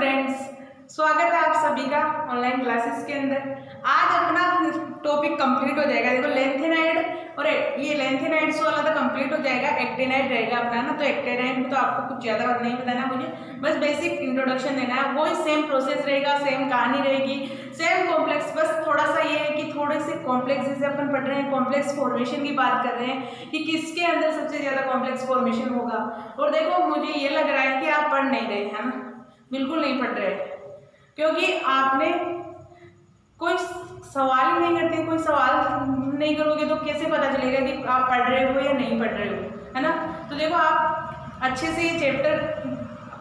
Students, स्वागत है आप सभी का ऑनलाइन क्लासेस के अंदर। आज अपना टॉपिक कंप्लीट हो जाएगा। देखो लेंथेनाइड और ये लेंथेनाइड्स वाला तो कंप्लीट हो जाएगा, एक्टिनाइड रहेगा अपना ना। तो एक्टिनाइड में तो आपको कुछ ज़्यादा नहीं बताना, मुझे बस बेसिक इंट्रोडक्शन देना है। वही सेम प्रोसेस रहेगा, सेम कहानी रहेगी, सेम कॉम्प्लेक्स। बस थोड़ा सा ये है कि थोड़े से कॉम्प्लेक्स जैसे अपन पढ़ रहे हैं, कॉम्प्लेक्स फॉर्मेशन की बात कर रहे हैं कि किसके अंदर सबसे ज़्यादा कॉम्प्लेक्स फॉर्मेशन होगा। और देखो मुझे ये लग रहा है कि आप पढ़ नहीं रहे हैं ना, बिल्कुल नहीं पढ़ रहे, क्योंकि आपने कोई सवाल ही नहीं करते। कोई सवाल नहीं करोगे तो कैसे पता चलेगा कि आप पढ़ रहे हो या नहीं पढ़ रहे हो, है ना। तो देखो आप अच्छे से ये चैप्टर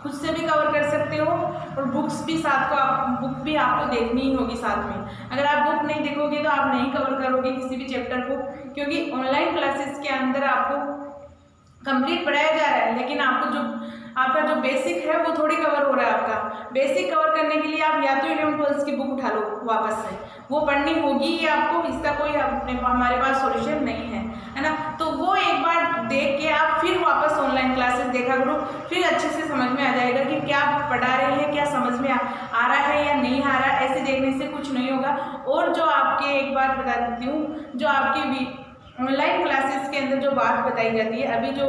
खुद से भी कवर कर सकते हो और बुक्स भी साथ को बुक भी आपको देखनी ही होगी साथ में। अगर आप बुक नहीं देखोगे तो आप नहीं कवर करोगे किसी भी चैप्टर को, क्योंकि ऑनलाइन क्लासेस के अंदर आपको कंप्लीट पढ़ाया जा रहा है, लेकिन आपका जो बेसिक है वो थोड़ी कवर हो रहा है। आपका बेसिक कवर करने के लिए आप या तो 11th-12th की बुक उठा लो वापस से, वो पढ़नी होगी ही आपको। इसका कोई हमारे पास सॉल्यूशन नहीं है ना। तो वो एक बार देख के आप फिर वापस ऑनलाइन क्लासेस देखा करो, फिर अच्छे से समझ में आ जाएगा कि क्या पढ़ा रहे हैं, क्या समझ में आ रहा है या नहीं आ रहा है। ऐसे देखने से कुछ नहीं होगा। और जो आपके एक बात बता देती हूँ, जो आपकी ऑनलाइन क्लासेस के अंदर जो बात बताई जाती है, अभी जो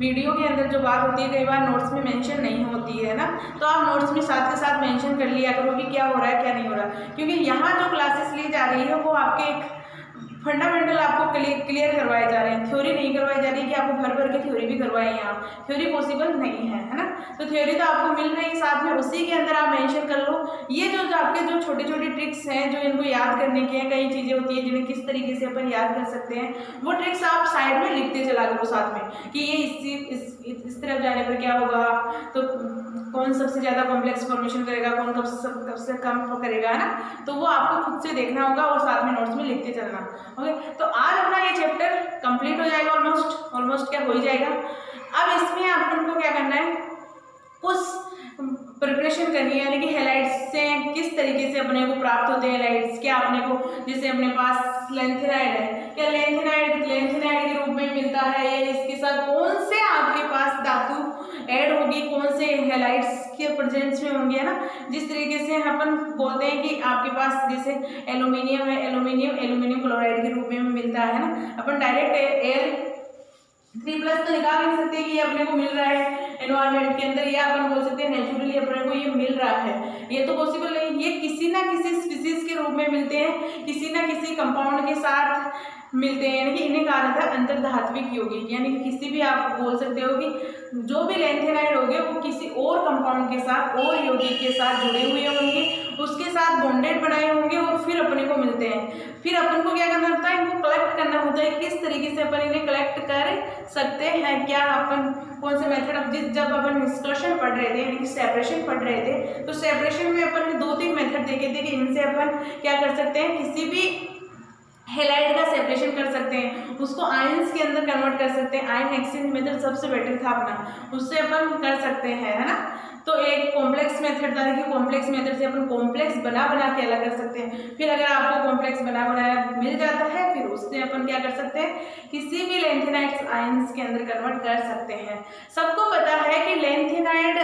वीडियो के अंदर जो बात होती है, कई बार नोट्स में मेंशन नहीं होती है ना। तो आप नोट्स में साथ के साथ मेंशन कर लिया करो कि क्या हो रहा है क्या नहीं हो रहा, क्योंकि यहाँ जो क्लासेस ली जा रही है वो आपके एक फंडामेंटल आपको क्लियर करवाए जा रहे हैं। थ्योरी नहीं करवाई जा रही कि आपको भर भर के थ्योरी भी करवाएं। यहाँ थ्योरी पॉसिबल नहीं है ना। तो थ्योरी तो आपको मिल रही है, साथ में उसी के अंदर आप मेंशन कर लो ये जो आपके जो छोटे छोटे ट्रिक्स हैं, जो इनको याद करने के हैं। कई चीज़ें होती है जिन्हें किस तरीके से अपन याद कर सकते हैं, वो ट्रिक्स आप साइड में लिखते चला करो साथ में कि ये इस तरफ जाने पर क्या होगा, तो कौन सबसे ज़्यादा कॉम्प्लेक्स फॉर्मेशन करेगा, कौन कब से कम करेगा, है ना। तो वो आपको खुद से देखना होगा और साथ में नोट्स में लिखते चलना। ओके, तो आज अपना ये चैप्टर कंप्लीट हो जाएगा, ऑलमोस्ट क्या हो ही जाएगा। अब इसमें अपन को क्या करना है, कुछ प्रिपरेशन करनी है, यानी कि हैलाइड्स से किस तरीके से अपने को प्राप्त होते हैं हैलाइड्स। क्या अपने को जैसे अपने पास लेंथेनाइड है, क्या लेंथेनाइड के रूप में मिलता है, या इसके साथ कौन से आपके पास धातु ऐड होगी, कौन से हैलाइड्स के प्रेजेंस में होंगे, है ना। जिस तरीके से अपन बोलते हैं कि आपके पास जैसे एल्यूमिनियम है, एल्यूमिनियम क्लोराइड के रूप में मिलता है ना। अपन डायरेक्ट Al3+ तो निकाल नहीं सकते कि ये अपने को मिल रहा है एनवायरनमेंट के अंदर, या अपन बोल सकते हैं नेचुरली अपने को ये मिल रहा है। ये तो पॉसिबल नहीं, ये किसी ना किसी स्पीसीज के रूप में मिलते हैं, किसी ना किसी कंपाउंड के साथ मिलते हैं, यानी कि इन्हें कहा जाता है अंतर्धात्विक यौगिक। यानी कि किसी भी आप बोल सकते हो कि जो भी लेंथेनाइड होंगे वो किसी और कंपाउंड के साथ और यौगिक के साथ जुड़े हुए होंगे, उसके साथ बॉन्डेड बनाए होंगे और फिर अपने को मिलते हैं। फिर अपन को क्या करना होता है, इनको कलेक्ट करना होता है। किस तरीके से अपन इन्हें कलेक्ट कर सकते हैं, क्या अपन कौन से मेथड, जब अपन निष्कर्षण पढ़ रहे थे, यानी कि सेपरेशन पढ़ रहे थे, तो सेपरेशन में अपन ने 2-3 मेथड देखे थे कि इनसे अपन क्या कर सकते हैं, किसी भी हैलाइड का सेपरेशन कर सकते हैं, उसको आयंस के अंदर कन्वर्ट कर सकते हैं। आयन एक्सचेंज मेथड सबसे बेटर था अपना, उससे अपन कर सकते हैं, है ना। तो एक कॉम्प्लेक्स मेथड था कि कॉम्प्लेक्स मेथड से अपन कॉम्प्लेक्स बना के अलग कर सकते हैं। फिर अगर आपको कॉम्प्लेक्स बनाया मिल जाता है, फिर उससे अपन क्या कर सकते हैं, किसी भी लेंथेनाइड्स आयंस के अंदर कन्वर्ट कर सकते हैं। सबको पता है कि लेंथेनाइड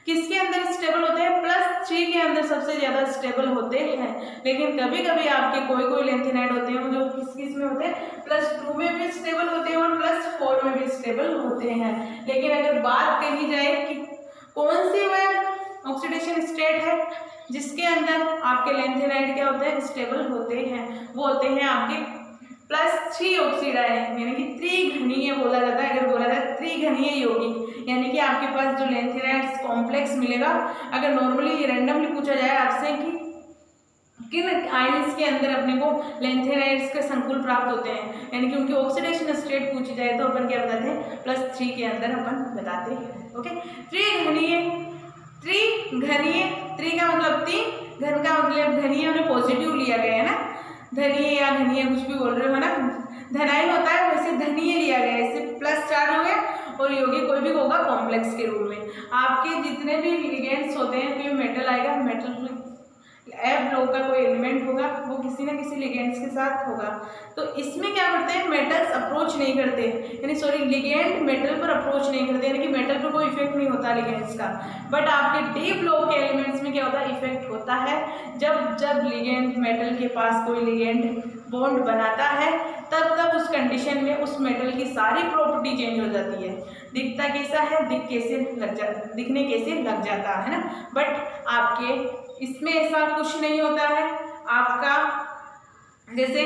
किसके अंदर स्टेबल होते हैं, +3 के अंदर सबसे ज़्यादा स्टेबल होते हैं। लेकिन कभी कभी आपके कोई लेंथेनाइड होते हैं जो किस में होते हैं, +2 में भी स्टेबल होते हैं और +4 में भी स्टेबल होते हैं। लेकिन अगर बात कही जाए कि कौन सी वह ऑक्सीडेशन स्टेट है जिसके अंदर आपके लेंथेनाइड क्या होते हैं, स्टेबल होते हैं, वो होते हैं आपके +3 ऑक्सीडाइज, यानी कि त्रिघनीय बोला जाता है। अगर बोला जाए त्रिघनीय यौगिक, यानी कि आपके पास जो लेंथेनाइड्स कॉम्प्लेक्स मिलेगा, अगर नॉर्मली रैंडमली पूछा जाए आपसे कि किन आयंस के अंदर अपने को लेंथेनाइड्स के संकुल प्राप्त होते हैं, यानी कि उनकी ऑक्सीडेशन स्टेट पूछी जाए, तो अपन क्या बताते हैं, +3 के अंदर अपन बताते हैं। ओके, त्रिघनीय, त्रि का मतलब 3, घन का मतलब घनीय, उन्हें पॉजिटिव लिया गया है ना, धनीय या घनीय कुछ भी बोल रहे हो, है ना। धनाई होता है, वैसे धनीय लिया गया है, इससे +4 हो गया, और यौगिक कोई भी होगा कॉम्प्लेक्स के रूप में। आपके जितने भी लिगेंड्स होते हैं, कोई मेटल आएगा, मेटल F ब्लॉक का कोई एलिमेंट होगा, वो किसी किसी ना किसी लिगेंड्स के साथ होगा। तो इसमें क्या करते हैं, मेटल्स अप्रोच नहीं करते, यानी सॉरी लिगेंड मेटल पर अप्रोच नहीं करते, यानी कि मेटल पर कोई इफेक्ट नहीं होता लिगेंड्स का। बट आपके डी ब्लॉक के एलिमेंट्स में क्या होता है, इफेक्ट होता है। जब लिगेंड मेटल के पास कोई लिगेंड बॉन्ड बनाता है तब उस कंडीशन में उस मेटल की सारी प्रॉपर्टी चेंज हो जाती है। दिखता कैसा है, दिखने कैसे लग जाता है ना। बट आपके इसमें ऐसा कुछ नहीं होता है। आपका जैसे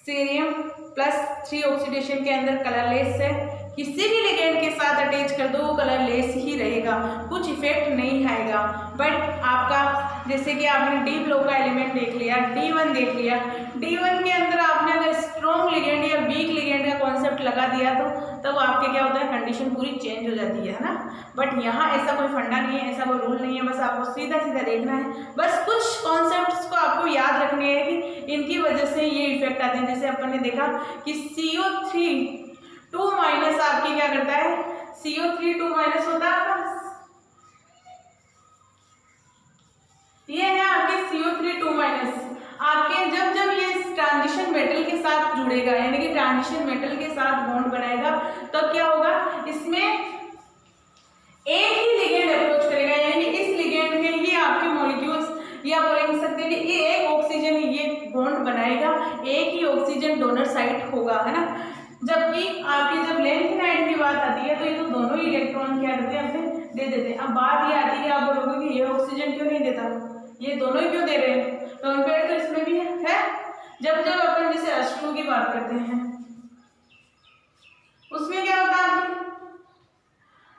सीरियम +3 ऑक्सीडेशन के अंदर कलरलेस है, किसी भी लिगेंड के साथ अटैच कर दो वो कलरलेस ही रहेगा, कुछ इफेक्ट नहीं आएगा। बट आपका जैसे कि आपने डी ब्लॉक का एलिमेंट देख लिया, D1 देख लिया, D1 के अंदर आपने अगर स्ट्रॉन्ग लिगेंड या वीक लिगेंड का कॉन्सेप्ट लगा दिया तो तब आपके क्या होता है, कंडीशन पूरी चेंज हो जाती है ना। बट यहाँ ऐसा कोई फंडा नहीं है, ऐसा कोई रूल नहीं है, बस आपको सीधा सीधा देखना है। बस कुछ कॉन्सेप्ट्स को आपको याद रखने हैं कि इनकी वजह से ये इफेक्ट आते हैं। जैसे अपन ने देखा कि CO3 आपकी क्या करता है, CO3 होता है आपका, ये है आपके CO3 आपके जब ये ट्रांजिशन मेटल के साथ जुड़ेगा, यानी कि ट्रांजिशन मेटल के साथ बॉन्ड बनाएगा, तब क्या होगा, इसमें एक ही लिगेंड अप्रोच करेगा, यानी कि इस लिगेंड के ये आपके मॉलिक्यूल्स या बोल सकते हैं कि ये एक ऑक्सीजन ये बॉन्ड बनाएगा, एक ही ऑक्सीजन डोनर साइट होगा, है ना। जबकि आपकी जब लेंथेनाइड की बात आती है तो ये तो दोनों ही इलेक्ट्रॉन क्या करते हैं, अपने दे देते हैं। अब बात ये आती है, आप बोलोगे कि ये ऑक्सीजन क्यों नहीं देता, ये दोनों ही क्यों दे रहे हैं, लोन पेयर तो इसमें भी है। जब अपन जैसे H2 की बात करते हैं उसमें क्या होता है,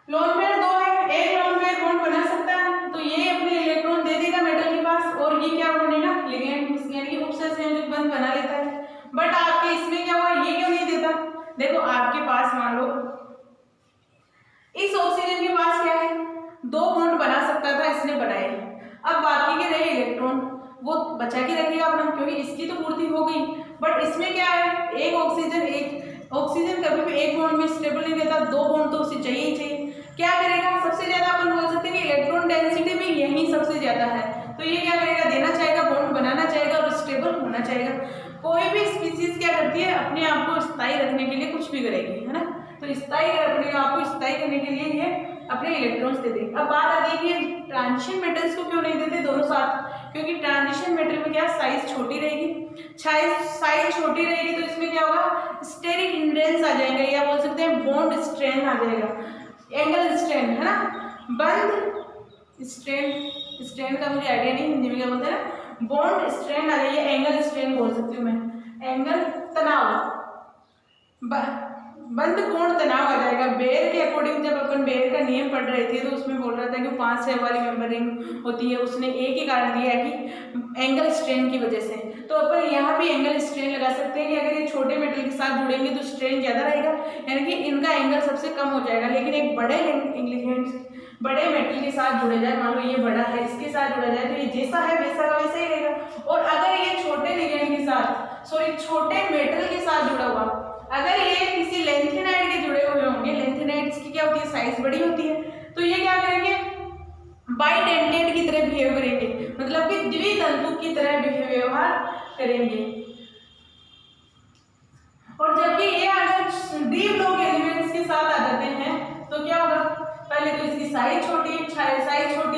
लोन पेयर 2 है, एक लोन पेयर बॉन्ड बना सकता है, तो ये अपने इलेक्ट्रॉन दे देगा मेटल के पास और ये क्या बनेगा, लिगेंड यानी कि उपसंयोजक बंध बना लेता है। बट आपके इसमें क्या हुआ, ये क्यों नहीं देता, देखो आपके पास मान लो इस ऑक्सीजन के पास क्या है, 2 बॉन्ड बना सकता था, इसने बनाए। अब बाकी के रहे इलेक्ट्रॉन वो बचा के रखेगा अपना, क्योंकि इसकी तो पूर्ति हो गई। बट इसमें क्या है, एक ऑक्सीजन कभी भी एक बॉन्ड में स्टेबल नहीं रहता, 2 बॉन्ड तो उसे चाहिए ही चाहिए। क्या करेगा, सबसे ज्यादा अपन बोल सकते हैं कि इलेक्ट्रॉन डेंसिटी में यही सबसे ज्यादा है, तो ये क्या करेगा, देना चाहेगा, बॉन्ड बनाना चाहेगा और स्टेबल होना चाहेगा। कोई भी स्पीसीज क्या करती है, अपने आप को स्थायी रखने के लिए कुछ भी करेगी, है ना। तो स्थायी अपने आप को स्थायी करने के लिए ये अपने इलेक्ट्रॉन्स दे देंगे। अब बात आती है कि ट्रांजिशन मेटल्स को क्यों नहीं देते दोनों साथ, क्योंकि ट्रांजिशन मेटल में क्या साइज छोटी रहेगी, साइज छोटी रहेगी तो इसमें क्या होगा, स्टेरिक हिंड्रेंस आ जाएगा, या बोल सकते हैं बॉन्ड स्ट्रेन आ जाएगा, एंगल स्ट्रेन, है ना। बंद स्ट्रेन का मुझे आइडिया नहीं, हिंदी में क्या बोलते हैं, बॉन्ड स्ट्रेन आ जाएगी, एंगल स्ट्रेन बोल सकती हूँ मैं, एंगल तनाव, बंद कोण तनाव आ जाएगा। बेयर के अकॉर्डिंग जब अपन बेयर का नियम पढ़ रहे थे तो उसमें बोल रहा था कि 5 से वाली मेंबरिंग होती है, उसने एक ही कारण दिया है कि एंगल स्ट्रेन की वजह से। तो अपन यहाँ भी एंगल स्ट्रेन लगा सकते हैं कि अगर ये छोटे मेटल के साथ जुड़ेंगे तो स्ट्रेन ज़्यादा रहेगा, यानी कि इनका एंगल सबसे कम हो जाएगा। लेकिन एक बड़े मेटल के साथ जुड़े जाए, मान लो ये बड़ा है, इसके साथ जुड़ा जाए तो ये जैसा है वैसा का वैसा ही रहेगा। और अगर ये छोटे लिगेंड के साथ, सॉरी छोटे मेटल के साथ जुड़ा हुआ, अगर ये किसी लेंथेनाइड के जुड़े हुए होंगे, लेंथेनाइड्स की क्या होती है, साइज बड़ी होती है, तो ये क्या करेंगे, बाइडेंटेड की तरह बिहेव करेंगे, मतलब कि द्वितंतु की तरह व्यवहार करेंगे। और जबकि ये अगर डी ब्लॉक एलिमेंट्स के साथ आ जाते हैं तो क्या होगा, पहले तो इसकी साइज छोटी है,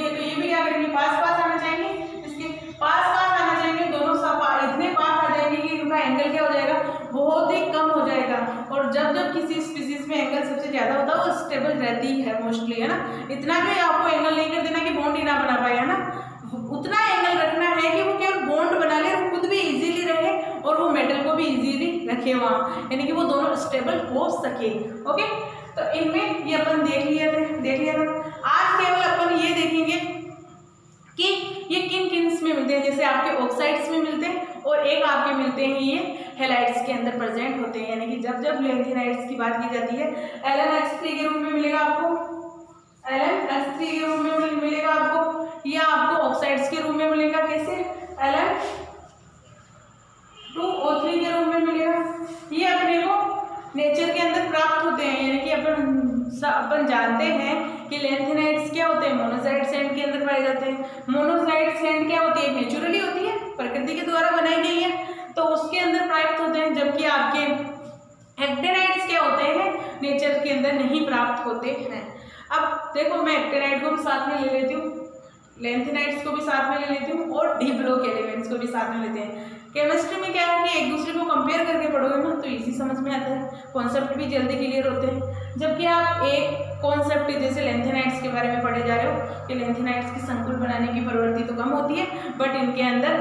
तो ये भी क्या करेंगे, पास आना चाहेंगे, इसके पास आना चाहेंगे, दोनों इतने पास आ जाएंगे कि उनका एंगल क्या हो जाएगा, बहुत ही कम हो जाएगा। और जब किसी स्पीसीज में एंगल सबसे ज्यादा होता है वो स्टेबल रहती है मोस्टली, है ना। इतना भी आपको एंगल नहीं कर देना कि बॉन्ड ही ना बना पाए, है ना, उतना एंगल रखना है कि वो केवल बॉन्ड बना ले, वो खुद भी इजीली रहे और वो मेटल को भी इजीली रखे वहाँ, यानी कि वो दोनों स्टेबल हो सके। ओके, तो इनमें ये अपन देख लिया था। आज केवल अपन ये देखेंगे कि ये किन में मिलते हैं, जैसे आपके ऑक्साइड्स में मिलते हैं और एक आपके मिलते हैं ये हेलाइड्स के अंदर प्रेजेंट होते हैं, यानी कि जब लेंथेनाइड्स की बात की जाती है LnH3 के रूप में मिलेगा आपको, LnH3 के रूप में मिलेगा आपको, या आपको ऑक्साइड्स के रूप में मिलेगा, कैसे Ln2O3 के रूप में मिलेगा। ये अपने को नेचर के अंदर प्राप्त होते हैं, यानी कि अपन जानते हैं कि लेंथेनाइड्स क्या होते हैं, मोनोसाइड सैंड के अंदर पाए जाते हैं। मोनोसाइड सैंड क्या होती है, नेचुरली होती है, प्रकृति के द्वारा बनाई गई है। अंदर प्राप्त होते हैं, जबकि आपके एक्टिनाइड्स क्या होते हैं, नेचर के अंदर नहीं प्राप्त होते हैं। अब देखो मैं एक्टिनाइड को भी साथ में ले लेती हूँ, लेंथेनाइड्स को भी साथ में ले लेती हूँ और डी ब्लॉक एलिमेंट्स को भी साथ में लेते हैं। केमिस्ट्री में क्या है कि एक दूसरे को कंपेयर करके पढ़ोगे ना तो इजी समझ में आता है, कॉन्सेप्ट भी जल्दी क्लियर होते हैं। जबकि आप एक कॉन्सेप्ट जैसे लेंथेनाइड्स के बारे में पढ़े जा रहे हो कि लेंथेनाइड्स की संकुल बनाने की प्रवृत्ति तो कम होती है, बट इनके अंदर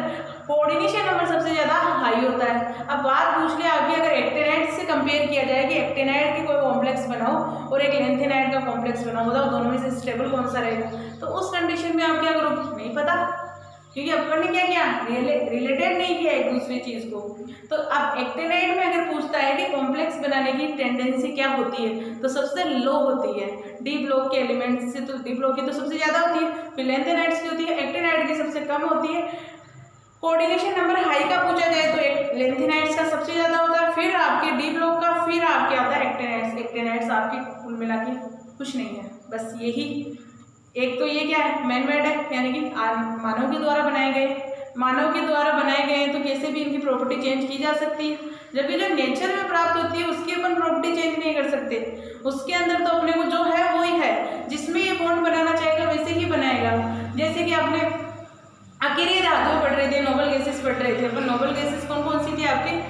कोऑर्डिनेशन नंबर सबसे ज़्यादा हाई होता है। अब बात पूछ ले आपकी, अगर एक्टिनाइड से कंपेयर किया जाए कि एक्टिनाइड के कोई कॉम्प्लेक्स बनाओ और एक लेंथेनाइड का कॉम्प्लेक्स बनाओ, बताओ दोनों में से स्टेबल कौन सा रहेगा। तो उस कंडीशन में आप क्या करोगे, नहीं पता, क्योंकि अपन ने क्या किया, रिलेटेड नहीं किया एक दूसरी चीज को। तो अब एक्टिनाइड में अगर पूछता है कि कॉम्प्लेक्स बनाने की टेंडेंसी क्या होती है, तो सबसे लो होती है। डी ब्लॉक के एलिमेंट्स से तो डी ब्लॉक की तो सबसे ज्यादा होती है, फिर लेंथेनाइड्स की होती है, एक्टिनाइड की सबसे कम होती है। कोऑर्डिनेशन नंबर हाई का पूछा जाए तो एक लेंथेनाइड्स का सबसे ज्यादा होता है, फिर आपके डी ब्लॉक का, फिर आपके आता है एक्टिनाइड्स। एक्टिनाइड्स आपके कुल मिला के कुछ नहीं है, बस यही एक तो ये क्या है, मैन मेड है, यानी कि मानव के द्वारा बनाए गए, मानव के द्वारा बनाए गए हैं तो कैसे भी इनकी प्रॉपर्टी चेंज की जा सकती है। जबकि जो नेचर में प्राप्त होती है उसकी अपन प्रॉपर्टी चेंज नहीं कर सकते, उसके अंदर तो अपने को जो है वही है, जिसमें ये बॉन्ड बनाना चाहेगा वैसे ही बनाएगा। जैसे कि आपने अकेले धातुएं पढ़ रहे थे, नोबल गैसेस पढ़ रहे थे अपन, नोबल गैसेस कौन कौन सी थी आपकी,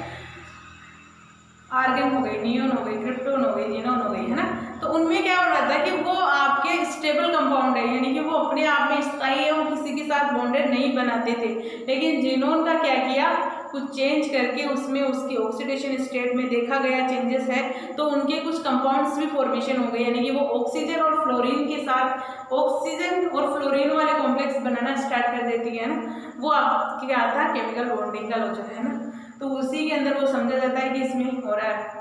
आर्गन हो गई, नियोन हो गई, क्रिप्टोन हो गई, जीनोन हो गई, है ना। तो उनमें क्या हो रहा था कि वो आपके स्टेबल कंपाउंड है, यानी कि वो अपने आप में स्थायी है, वो किसी के साथ बॉन्डेड नहीं बनाते थे। लेकिन जीनोन का क्या किया, कुछ चेंज करके उसमें उसकी ऑक्सीडेशन स्टेट में देखा गया चेंजेस है, तो उनके कुछ कंपाउंड्स भी फॉर्मेशन हो गए, यानी कि वो ऑक्सीजन और फ्लोरीन के साथ ऑक्सीजन और फ्लोरीन वाले कॉम्प्लेक्स बनाना स्टार्ट कर देती है ना। वो आपके क्या आता है, केमिकल बॉन्डिंग का लॉजिक है ना, तो उसी के अंदर वो समझा जाता है कि इसमें हो रहा है।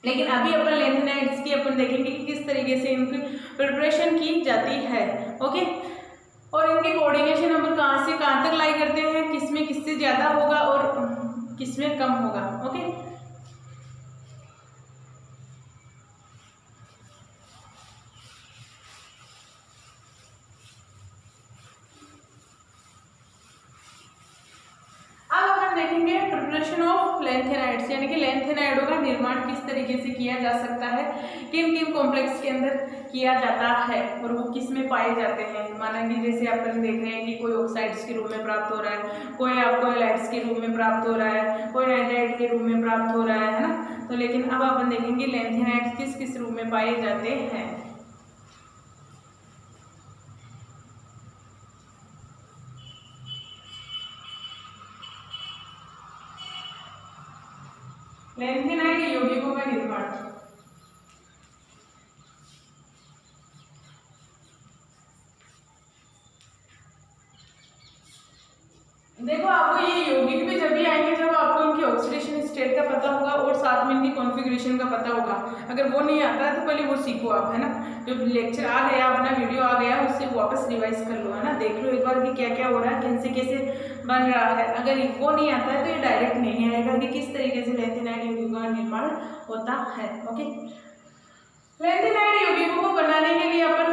लेकिन अभी अपन लेंथेनाइड्स की अपन देखेंगे कि किस तरीके से इनकी प्रिपरेशन की जाती है, ओके। और इनके कोऑर्डिनेशन नंबर कहाँ से कहाँ तक लाई करते हैं, किसमें किससे ज़्यादा होगा और किसमें कम होगा, ओके। अब अपन देखेंगे प्रिपरेशन ऑफ लेंथेनाइड्स, यानी कि लेंथेनाइडों का निर्माण किस तरीके से किया जा सकता है, किन किन कॉम्प्लेक्स के अंदर किया जाता है और वो किस में पाए जाते हैं। माना कि जैसे अपन देख रहे हैं कि कोई ऑक्साइड्स के रूप में प्राप्त हो रहा है, कोई आपको हैलाइड्स के रूप में प्राप्त हो रहा है, कोई नाइट्राइड के रूप में प्राप्त हो रहा है ना। तो लेकिन अब अपन देखेंगे लेंथेनाइड्स किस किस रूप में पाए जाते हैं। लेंथेनाइड यौगिकों का निर्माण, देखो आपको ये यौगिक भी जब भी आएंगे जब आपको इनकी ऑक्सीडेशन स्टेट का पता होगा और साथ में इनकी कॉन्फ़िगरेशन का पता होगा। अगर वो नहीं आता है तो पहले वो सीखो आप, है ना। जो लेक्चर आ गया, अपना वीडियो आ गया, उससे वापस रिवाइज कर लो, है ना, देख लो एक बार कि क्या क्या हो रहा है, किनसे कैसे बन रहा है। अगर वो नहीं आता है तो ये डायरेक्ट नहीं आएगा कि किस तरीके से लेंथेनाइड यौगिकों का निर्माण होता है, ओके। लेंथेनाइड यौगिकों को बनाने के लिए अपन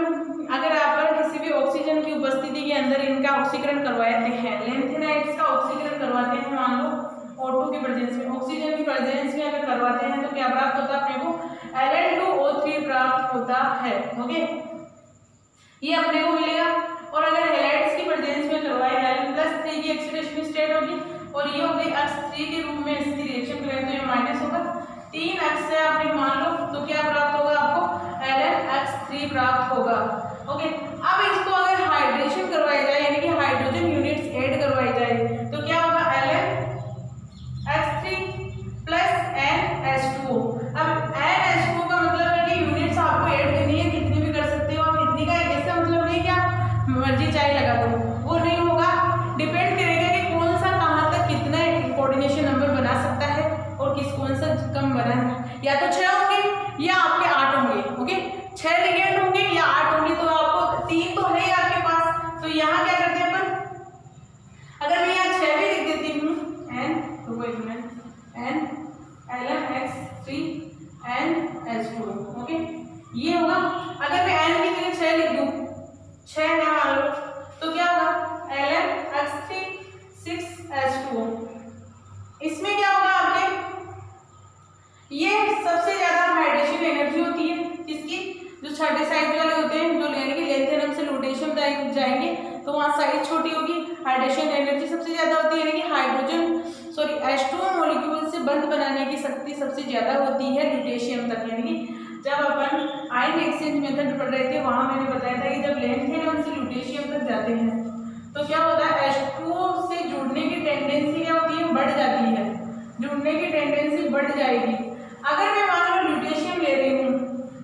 अगर आप किसी भी ऑक्सीजन की उपस्थिति के अंदर इनका ऑक्सीकरण करवाते हैं, लेंथेनाइड्स का ऑक्सीकरण करवाते हैं, मान लो O2 की प्रेजेंस में, ऑक्सीजन की प्रेजेंस में अगर करवाते हैं तो क्या प्राप्त होता है अपने को, Ln2O3 प्राप्त होता है, ओके। ये अपने को मिलेगा। और अगर हैलाइड्स की प्रेजेंस में करवाए Ln+3 की ऑक्सीडेशन स्टेट होगी और ये हो गई H3 के रूप में इसकी रिएक्शन करें तो ये माइनस होगा, 3 H से आपने मान लो तो क्या प्राप्त होगा आपको, Ln(H3) प्राप्त होगा, ओके। अब इसको अगर हाइड्रेशन करवाया जाए यानी कि हाइड्रोजन यूनिट्स ऐड करवाई जाए तो क्या होगा, Ln(H3) + NH2O। अब NH2O का मतलब है कि यूनिट्स आपको ऐड करनी है, कितनी भी कर सकते हो आप, कितनी का ऐसा मतलब नहीं कि आप मर्जी चाहे लगा दो, वो नहीं होगा। डिपेंड करेगा कि कौन सा कहाँ तक कितना कोऑर्डिनेशन नंबर बना सकता है और किस कौन सा कम बना है। या तो 6 होंगे या आपके 8 होंगे, ओके। 6 लिगेंड होंगे या 8 होंगे, तो आपको 3 तो है आपके पास। तो यहाँ क्या करते हैं अपन, अगर मैं यहाँ 6 भी लिख देती हूँ, N Ln(H3) NH2, ओके, ये होगा। अगर मैं N की जगह 6 लिख दूँ, 6 यहाँ लो तो क्या होगा, Ln(H3) 6H2O। इसमें क्या छोटे साइज वाले होते हैं जो यानी कि लेंथेनम से लुटेशियम जाएंगे तो वहाँ साइज छोटी होगी, हाइड्रेशन एनर्जी सबसे ज़्यादा होती है, यानी कि H2O मॉलिक्यूल से बंध बनाने की शक्ति सबसे ज़्यादा होती है लुटेशियम तक। यानी कि जब अपन आयन एक्सचेंज मेथड पढ़ रहे थे वहाँ मैंने बताया था कि जब लेंथेनम से लुटेशियम तक जाते हैं तो क्या होता है, H2O से जुड़ने की टेंडेंसी क्या होती है, बढ़ जाती है, जुड़ने की टेंडेंसी बढ़ जाएगी। अगर मैं मान लो ल्यूटेशियम ले रही हूँ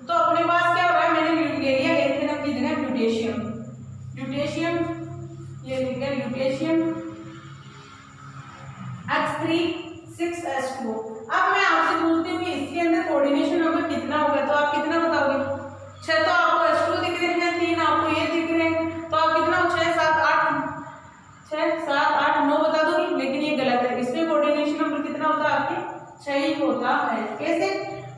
तो अपने पास क्या हो रहा है, मैंने ले लिया लेंथेनम की जगह ल्यूटेशियम, ये लिख दिया ल्यूटेशियम H3 6H2O। अब मैं आपसे पूछती हूँ कि इसके अंदर कोऑर्डिनेशन नंबर कितना होगा, तो आप कितना बताओगे? 6 तो आपको H2 दिख रहे हैं, 3 आपको ये दिख रहे हैं, तो आप कितना 6 7 8 9 बता दोगे, लेकिन ये गलत है। इसमें कोऑर्डिनेशन नंबर कितना होता है आपके 6 ही होता है। कैसे?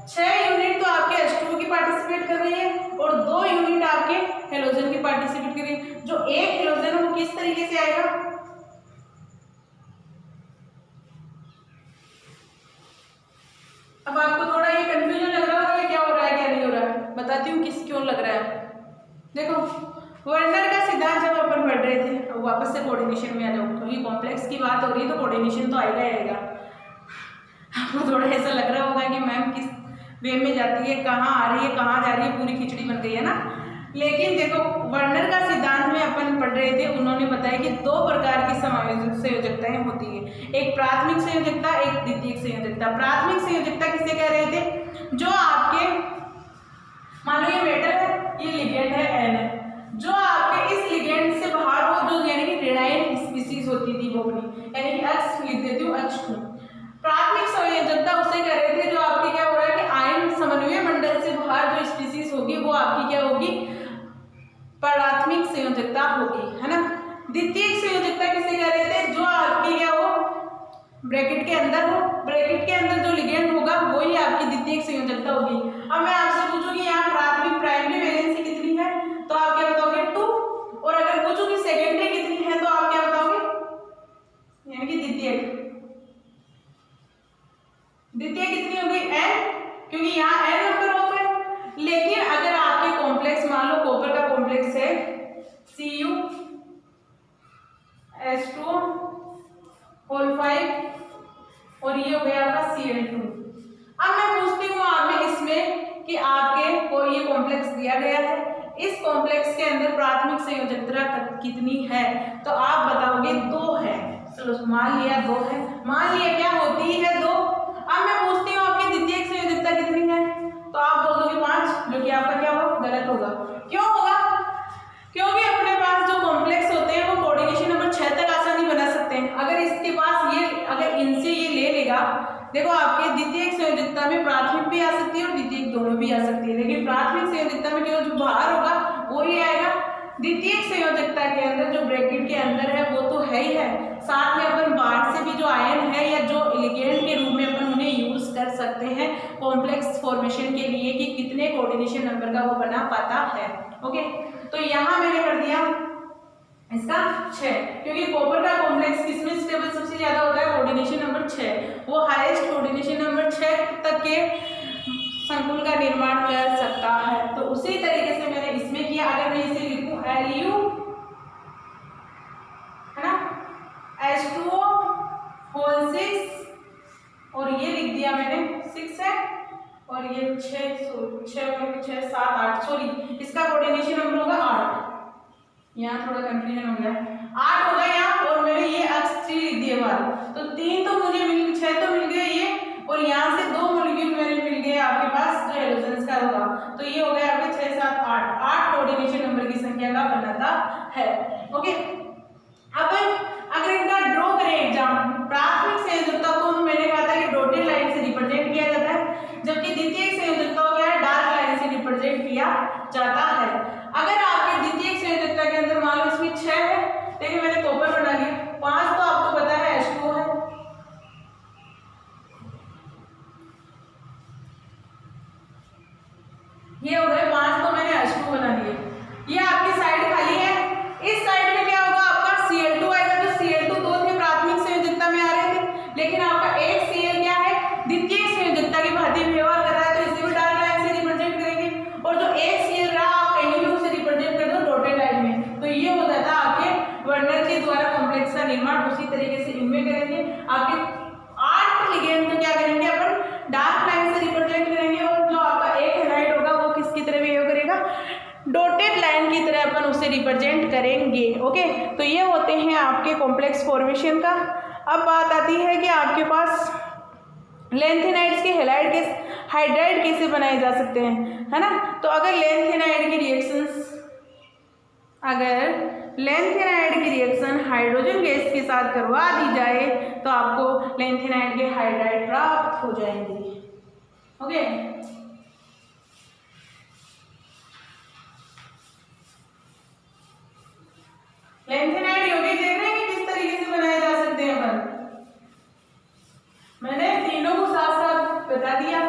6 यूनिट तो आपके H2O की पार्टिसिपेट कर रही है और 2 यूनिट आपके हेलोजन की पार्टिसिपेट कर रही है। जो एक हेलोजन है वो किस तरीके से आएगा, अब आपको थोड़ा ये कंफ्यूजन लग रहा होगा क्या हो रहा है क्या नहीं हो रहा है, बताती हूँ किस क्यों लग रहा है। देखो वर्नर का सिद्धांत जब अपन पढ़ रहे थे, वापस से कोऑर्डिनेशन में आ जाओ, क्योंकि कॉम्प्लेक्स की बात हो रही है तो कोऑर्डिनेशन तो आएगा ही आएगा। आपको थोड़ा ऐसा लग रहा होगा कि मैम किस वे में जाती है, कहाँ आ रही है कहाँ जा रही है, पूरी खिचड़ी बन गई है ना। लेकिन देखो वर्नर का सिद्धांत में अपन पढ़ रहे थे, उन्होंने बताया कि 2 प्रकार की समायोजक संयोजकताएं होती है, एक प्राथमिक संयोजकता, एक द्वितीयक संयोजकता। प्राथमिक संयोजकता किसे कह रहे थे, जो आपके मान लो ये मेटल है, ये लिगेंड है N है, जो आपके इस लिगेंड से बाहर हो, जो यानी कि रेडाइन स्पीसीज होती थी वो अपनी, यानी कि X लिख देती हूँ H2। प्राथमिक संयोजकता उसे कह रहे थे जो आपकी क्या हो रहा है कि आयन समन्वय मंडल से बाहर जो स्पीसीज होगी वो आपकी क्या होगी, प्राथमिक संयोजकता होगी, है ना। द्वितीयक संयोजकता किसे कह रहे थे, जो आपकी क्या हो, ब्रैकेट के अंदर हो, ब्रैकेट के अंदर जो लिगेंड होगा वही आपकी द्वितीयक संयोजकता होगी। अब मैं आपसे पूछूंगी यहाँ प्राथमिक प्राइमरी वैलेंसी कितनी है, तो आप क्या बताओगे 2, और अगर पूछूंगी सेकेंडरी कितनी है तो आप क्या बताओगे, यानी कि द्वितीयक कितनी होगी N, क्योंकि यहाँ N नंबर ऑफ है। लेकिन अगर आपके कॉम्प्लेक्स मान लो कॉपर का कॉम्प्लेक्स है Cu H2O होल 5 और ये हो गया आपका Cl2। अब मैं पूछती हूँ आपने इसमें कि आपके को ये कॉम्प्लेक्स दिया गया है, इस कॉम्प्लेक्स के अंदर प्राथमिक संयोजकता कितनी है, तो आप बताओगे 2 है। चलो मान लिया 2 है, मान लिया क्या होती है 2। अब मैं पूछती हूँ आपकी द्वितीयक संयोजकता कितनी है, तो आप बोल दोगे 5, जो कि आपका क्या होगा, गलत होगा। क्यों होगा, क्योंकि अपने पास जो कॉम्प्लेक्स होते हैं वो कोऑर्डिनेशन नंबर 6 तक आसानी बना सकते हैं। अगर इसके पास ये, अगर इनसे ये ले लेगा, देखो आपके द्वितीयक संयोजकता में प्राथमिक भी आ सकती है और द्वितीयक दोनों भी आ सकती है, लेकिन प्राथमिक संयोजकता में केवल जो बाहर होगा वो ही आएगा। द्वितीयक संयोजकता के अंदर जो ब्रैकेट के अंदर है वो तो है ही है, साथ में अपन बाहर से भी जो आयन है या जो लिगेंड के रूप में अपन उन्हें यूज कर सकते हैं कॉम्प्लेक्स फॉर्मेशन के लिए कि कितने कोऑर्डिनेशन नंबर का वो बना पाता है। ओके, तो यहाँ मैंने कर दिया इसका 6, क्योंकि कॉपर का कॉम्प्लेक्स किसमें स्टेबल सबसे ज्यादा होता है, कोऑर्डिनेशन नंबर 6, वो हाईएस्ट कोऑर्डिनेशन नंबर 6 तक के संकुल का निर्माण कर सकता है। तो उसी तरीके से मैंने इसमें किया। अगर मैं इसे लिखूं Lu है ना, H2O होल 6 और ये लिख दिया मैंने 6 है और ये 6 7 8, सॉरी इसका कोऑर्डिनेशन नंबर होगा 8, यहाँ थोड़ा कंफ्यूजन हो गया, 8 होगा यहाँ, और मैंने ये H3 लिख दिया बाहर, तो 3 तो मुझे 6 तो मिल गए ये, और यहाँ से 2 मॉलिक्यूल मेरे मिल गए आपके पास जो हेलोजन्स का होगा, तो ये हो गया आपके 6 7 8 कोऑर्डिनेशन नंबर की संख्या का बनाता है। ओके, अब अगर इनका ड्रॉ करें एग्जाम, प्राथमिक संयोजकता को मैंने कहा था कि डॉटेड लाइन से रिप्रेजेंट किया जाता है, जबकि द्वितीयक संयोजकता को क्या है, डार्क लाइन से रिप्रेजेंट किया जाता है। अगर आपके द्वितीयक संयोजकता के अंदर मान लो इसमें 6 है, देखिए मैंने कॉपर बना लिया, 5 तो आपको पता है H2O है, ये हो गए 5, तो मैंने H2O बना दिए, ये आपकी साइड खाली है, इस साइड में क्या होगा रिप्रेजेंट करेंगे। ओके, तो ये होते हैं आपके कॉम्प्लेक्स फॉर्मेशन का। अब बात आती है कि आपके पास लेंथेनाइड्स के हाइड्राइड कैसे बनाए जा सकते हैं, है ना। तो अगर लेंथेनाइड की रिएक्शन हाइड्रोजन गैस के साथ करवा दी जाए तो आपको लेंथेनाइड के हाइड्राइड प्राप्त हो जाएंगे। ओके, लेंथेनाइड यौगिक देख रहे हैं कि किस तरीके से बनाए जा सकते हैं अपन। मैंने तीनों को साथ साथ बता दिया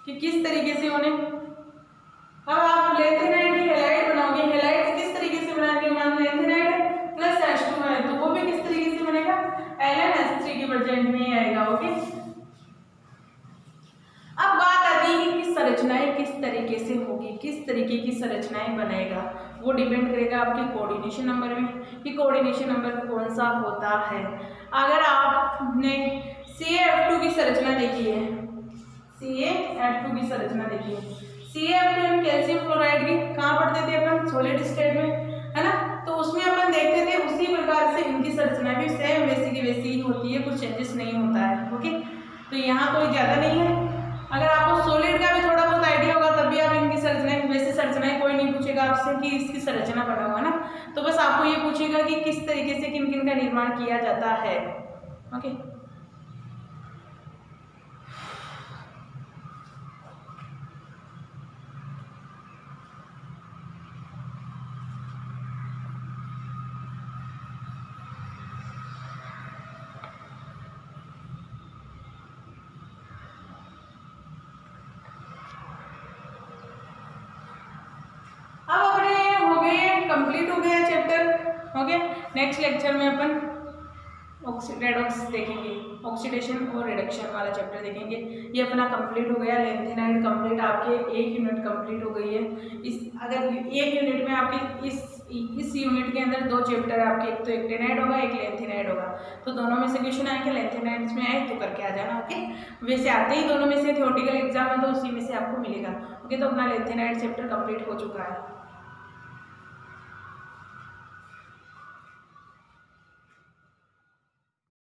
कि किस तरीके से उन्हें। अब आप लेंथेनाइड की हैलाइड बनाओगे, हैलाइड किस तरीके से बनाएंगे, मान लेंथेनाइड प्लस H2 है तो वो भी किस तरीके से बनेगा, LnH3 के प्रेजेंट में ही आएगा। ओके, अब बात आती है कि संरचनाएं किस तरीके से होगी, किस तरीके की संरचनाएं बनेगा, वो डिपेंड करेगा आपके कोऑर्डिनेशन नंबर में कि कोऑर्डिनेशन नंबर कौन सा होता है। अगर आपने CaF2 की संरचना देखी है, CaF2 की संरचना देखी है, CaF2 कैल्शियम क्लोराइड की कहाँ पढ़ते थे अपन, सॉलिड स्टेट में, है ना। तो उसमें अपन देखते थे उसी प्रकार से इनकी संरचना भी सेम वैसी की वैसी ही होती है, कुछ चेंजेस नहीं होता है। ओके, तो यहाँ कोई ज़्यादा नहीं है। अगर आपको सॉलिड का भी थोड़ा बहुत आइडिया होगा तब भी आप इनकी संरचनाएं, वैसे संरचनाएं कोई नहीं पूछेगा आपसे कि इसकी संरचना बना हुआ ना, तो बस आपको ये पूछेगा कि किस तरीके से किन किन का निर्माण किया जाता है। ओके, कंप्लीट हो गया चैप्टर। ओके, नेक्स्ट लेक्चर में अपन रेडॉक्स देखेंगे, ऑक्सीडेशन और रिडक्शन वाला चैप्टर देखेंगे। ये अपना कंप्लीट हो गया, लेंथेनाइड कंप्लीट, आपके एक यूनिट कंप्लीट हो गई है। अगर एक यूनिट में आपके इस यूनिट के अंदर दो चैप्टर आपके, एक तो एक्टिनाइड होगा, एक लेंथेनाइड होगा, तो दोनों में से क्वेश्चन आएंगे, लेंथेनाइड में आए तो करके आ जाना। ओके, वैसे आते ही दोनों में से थ्योरेटिकल एग्जाम है तो उसी में से आपको मिलेगा। ओके, तो अपना लेंथेनाइड चैप्टर कंप्लीट हो चुका है।